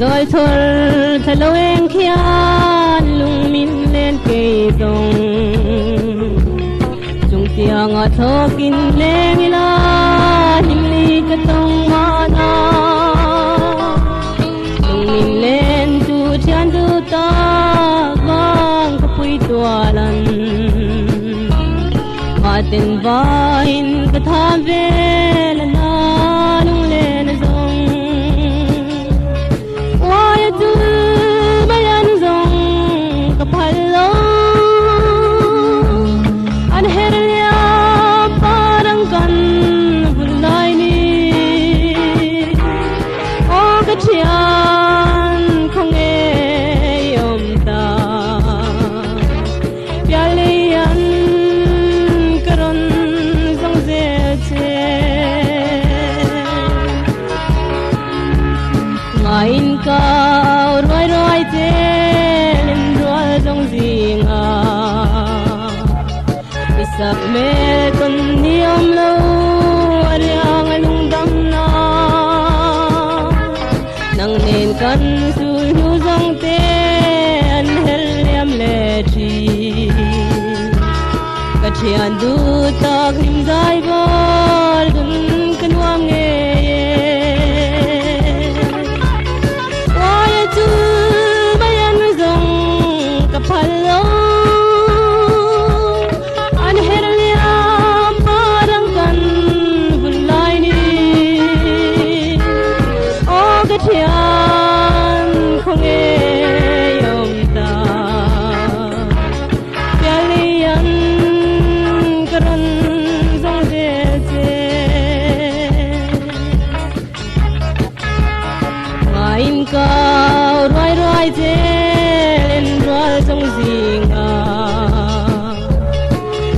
rồi thol thalo em khian lung min lên cây dòng chung tiang ở thô kinh lên la him li cái tông mana lung min lên tu chan tu ta vang kapui tualan matin vain katham vel na lung lên dòng cao roi roi trên roi dòng riêng isap me con niệm lâu ariang lung đam na nang nên căn suy nu dòng te an hel liam le chi kachian du tak him dai bor dun kanwang nghe cao roi roi trên roi dòng riêng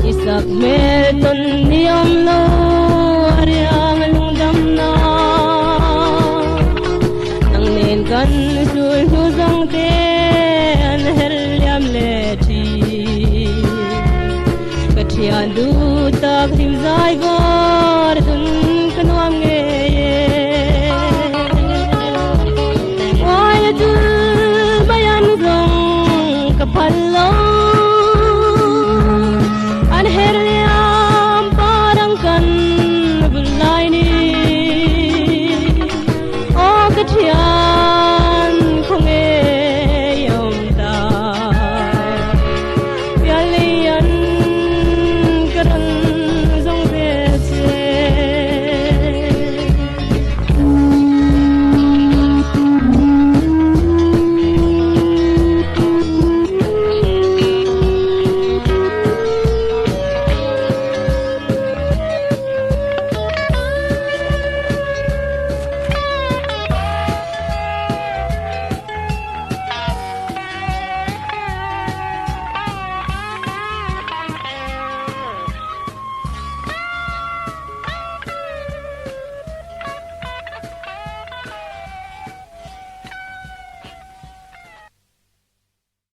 isap me ton niệm lâu ariang lung đam na nang nên căn suy nu dòng te an hel liam le chi kachian du tak him zai vor